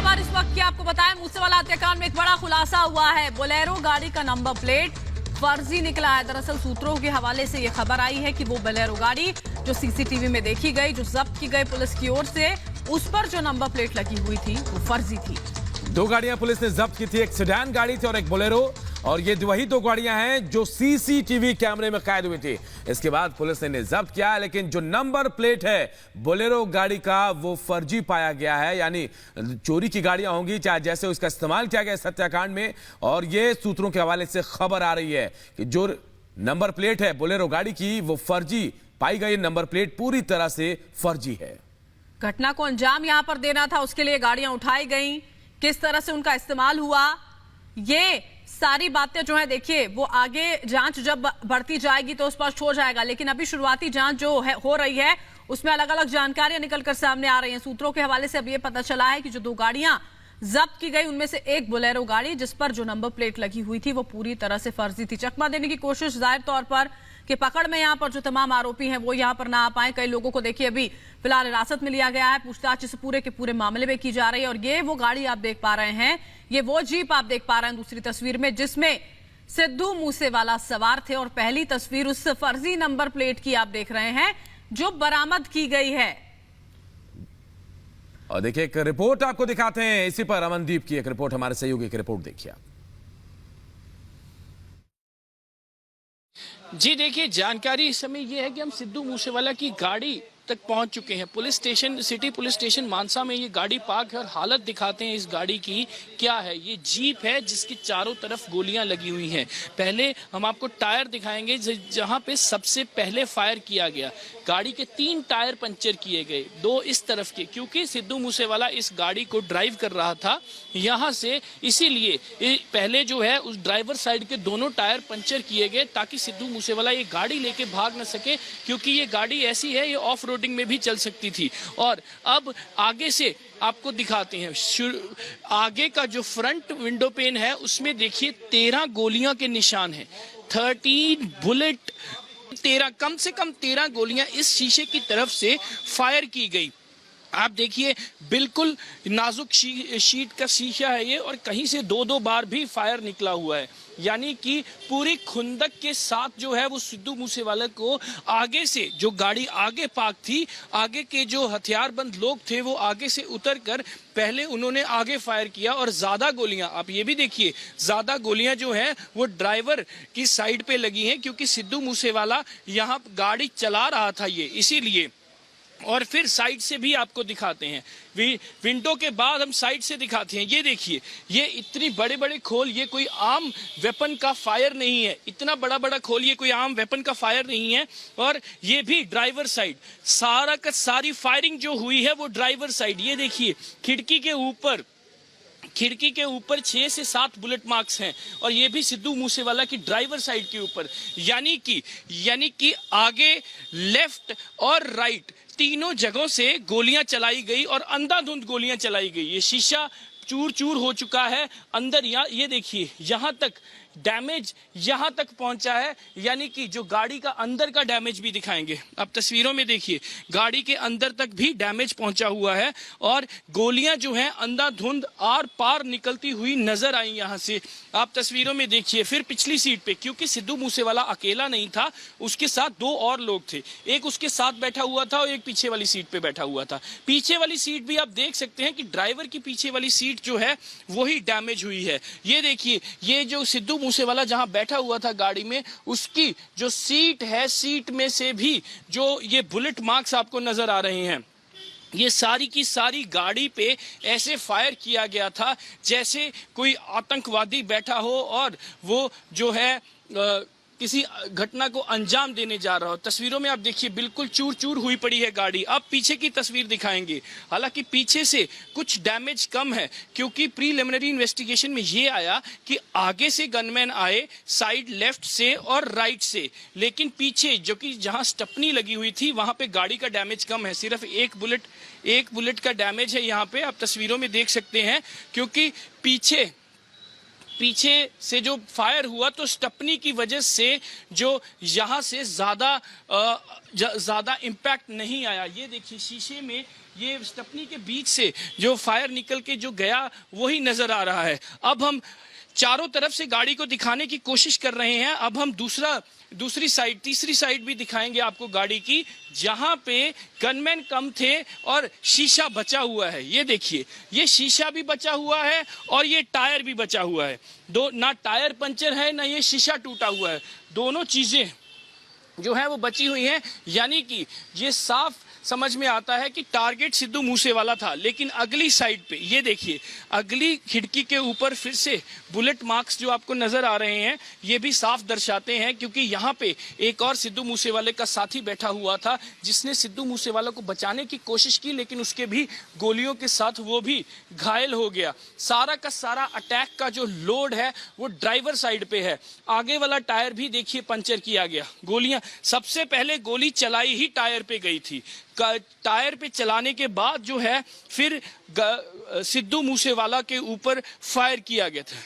खबर इस वक्त की आपको बताएं, मूसेवाला हत्याकांड में एक बड़ा खुलासा हुआ है। बोलेरो गाड़ी का नंबर प्लेट फर्जी निकला है। दरअसल सूत्रों के हवाले से यह खबर आई है कि वो बोलेरो गाड़ी जो सीसीटीवी में देखी गई, जो जब्त की गई पुलिस की ओर से, उस पर जो नंबर प्लेट लगी हुई थी वो फर्जी थी। दो गाड़ियां पुलिस ने जब्त की थी, एक सेडान गाड़ी थी और एक बोलेरो, और ये वही दो गाड़ियां हैं जो सीसीटीवी कैमरे में कैद हुई थी। इसके बाद पुलिस ने इन्हें जब्त किया, लेकिन जो नंबर प्लेट है बोलेरो गाड़ी का वो फर्जी पाया गया है। यानी चोरी की गाड़ियां होंगी, चाहे जैसे उसका इस्तेमाल किया गया इस हत्याकांड में। और ये सूत्रों के हवाले से खबर आ रही है कि जो नंबर प्लेट है बोलेरो गाड़ी की वो फर्जी पाई गई। नंबर प्लेट पूरी तरह से फर्जी है। घटना को अंजाम यहां पर देना था, उसके लिए गाड़ियां उठाई गई, किस तरह से उनका इस्तेमाल हुआ, ये सारी बातें जो है देखिए वो आगे जांच जब बढ़ती जाएगी तो स्पष्ट हो जाएगा। लेकिन अभी शुरुआती जांच जो है हो रही है उसमें अलग अलग जानकारियां निकलकर सामने आ रही हैं। सूत्रों के हवाले से अब ये पता चला है कि जो दो गाड़ियां जब्त की गई उनमें से एक बोलेरो गाड़ी जिस पर जो नंबर प्लेट लगी हुई थी वो पूरी तरह से फर्जी थी। चकमा देने की कोशिश जाहिर तौर पर कि पकड़ में यहां पर जो तमाम आरोपी हैं वो यहां पर ना आ पाए। कई लोगों को देखिए अभी फिलहाल हिरासत में लिया गया है, पूछताछ इस पूरे के पूरे मामले में की जा रही है। और ये वो गाड़ी आप देख पा रहे हैं, ये वो जीप आप देख पा रहे हैं दूसरी तस्वीर में, जिसमें सिद्धू मूसेवाला सवार थे। और पहली तस्वीर उस फर्जी नंबर प्लेट की आप देख रहे हैं जो बरामद की गई है। और देखिए एक रिपोर्ट आपको दिखाते हैं इसी पर, अमनदीप की एक रिपोर्ट, हमारे सहयोगी की रिपोर्ट देखिए आप। जी देखिए, जानकारी इस समय ये है कि हम सिद्धू मूसेवाला की गाड़ी तक पहुंच चुके हैं। Police station, city police station Mansa में ये गाड़ी पार्क है और हालत दिखाते हैं इस गाड़ी की क्या है। ये जीप है जिसकी चारों तरफ गोलियां लगी हुई हैं। पहले हम आपको टायर दिखाएंगे जहां पे सबसे पहले फायर किया गया। गाड़ी के 3 टायर पंचर किए गए, 2 इस तरफ के, क्योंकि सिद्धू मूसेवाला इस गाड़ी को ड्राइव कर रहा था यहाँ से, इसीलिए पहले जो है उस ड्राइवर साइड के दोनों टायर पंचर किए गए ताकि सिद्धू मूसेवाला ये गाड़ी लेके भाग न सके, क्योंकि ये गाड़ी ऐसी है ये ऑफ रोडिंग में भी चल सकती थी। और अब आगे से आपको दिखाते हैं, आगे का जो फ्रंट विंडो पेन है उसमें देखिए 13 गोलियां के निशान हैं। 13 बुलेट, 13 कम से कम 13 गोलियां इस शीशे की तरफ से फायर की गई। आप देखिए बिल्कुल नाजुक शीट का शीशा है ये, और कहीं से 2-2 बार भी फायर निकला हुआ है। यानी कि पूरी खुंदक के साथ जो है वो सिद्धू मूसेवाला को आगे से, जो गाड़ी आगे पार्क थी, आगे के जो हथियारबंद लोग थे वो आगे से उतरकर पहले उन्होंने आगे फायर किया। और ज्यादा गोलियां, आप ये भी देखिए, ज्यादा गोलियां जो हैं वो ड्राइवर की साइड पे लगी हैं, क्योंकि सिद्धू मूसेवाला यहाँ गाड़ी चला रहा था ये, इसीलिए। और फिर साइड से भी आपको दिखाते हैं, विंडो के बाद हम साइड से दिखाते हैं। ये देखिए, ये इतनी बड़े बड़े खोल, ये कोई आम वेपन का फायर नहीं है। इतना बड़ा बड़ा खोल ये कोई आम वेपन का फायर नहीं है। और ये भी ड्राइवर साइड, सारा का सारी फायरिंग जो हुई है वो ड्राइवर साइड। ये देखिए खिड़की के ऊपर 6 से 7 बुलेट मार्क्स हैं, और ये भी सिद्धू मूसेवाला की ड्राइवर साइड के ऊपर। यानी कि आगे, लेफ्ट और राइट तीनों जगहों से गोलियां चलाई गई और अंधाधुंध गोलियां चलाई गई। ये शीशा चूर चूर हो चुका है अंदर। ये देखिए यहां तक डैमेज यहां तक पहुंचा है, यानी कि जो गाड़ी का अंदर का डैमेज भी दिखाएंगे आप तस्वीरों में देखिए, गाड़ी के अंदर तक भी डैमेज पहुंचा हुआ है। और गोलियां जो हैं अंधाधुंध आर पार निकलती हुई नजर आई यहां से, आप तस्वीरों में देखिए। फिर पिछली सीट पे, क्योंकि सिद्धू मूसेवाला अकेला नहीं था, उसके साथ 2 और लोग थे, एक उसके साथ बैठा हुआ था और एक पीछे वाली सीट पे बैठा हुआ था। पीछे वाली सीट भी आप देख सकते हैं कि ड्राइवर की पीछे वाली सीट जो है वही डैमेज हुई है। ये देखिए, ये जो सिद्धू मूसेवाला जहां बैठा हुआ था गाड़ी में, उसकी जो सीट है, सीट में से भी जो ये बुलेट मार्क्स आपको नजर आ रहे हैं। ये सारी की सारी गाड़ी पे ऐसे फायर किया गया था जैसे कोई आतंकवादी बैठा हो और वो जो है किसी घटना को अंजाम देने जा रहा हो। तस्वीरों में आप देखिए बिल्कुल चूर चूर हुई पड़ी है गाड़ी। अब पीछे की तस्वीर दिखाएंगे, हालांकि पीछे से कुछ डैमेज कम है, क्योंकि प्रीलिमिनरी इन्वेस्टिगेशन में ये आया कि आगे से गनमैन आए, साइड लेफ्ट से और राइट से, लेकिन पीछे जो कि जहां स्टपनी लगी हुई थी वहां पे गाड़ी का डैमेज कम है। सिर्फ एक बुलेट का डैमेज है यहाँ पे, आप तस्वीरों में देख सकते हैं। क्योंकि पीछे से जो फायर हुआ तो स्टपनी की वजह से जो यहाँ से ज्यादा इम्पैक्ट नहीं आया। ये देखिए शीशे में ये स्टपनी के बीच से जो फायर निकल के जो गया वही नजर आ रहा है। अब हम चारों तरफ से गाड़ी को दिखाने की कोशिश कर रहे हैं। अब हम दूसरी साइड, तीसरी साइड भी दिखाएंगे आपको गाड़ी की, जहां पे गनमैन कम थे और शीशा बचा हुआ है। ये देखिए, ये शीशा भी बचा हुआ है और ये टायर भी बचा हुआ है। ना टायर पंचर है ना ये शीशा टूटा हुआ है, दोनों चीजें जो है वो बची हुई हैं। यानी कि ये साफ समझ में आता है कि टारगेट सिद्धू मूसेवाला था। लेकिन अगली साइड पे ये देखिए, अगली खिड़की के ऊपर फिर से बुलेट मार्क्स जो आपको नजर आ रहे हैं, ये भी साफ दर्शाते हैं, क्योंकि यहाँ पे एक और सिद्धू मूसेवाले का साथी बैठा हुआ था जिसने सिद्धू मूसेवाला को बचाने की कोशिश की, लेकिन उसके भी गोलियों के साथ वो भी घायल हो गया। सारा का सारा अटैक का जो लोड है वो ड्राइवर साइड पे है। आगे वाला टायर भी देखिए पंचर किया गया। गोलियां, सबसे पहले गोली चलाई ही टायर पे गई थी। टायर पे चलाने के बाद जो है फिर सिद्धू मूसेवाला के ऊपर फायर किया गया था।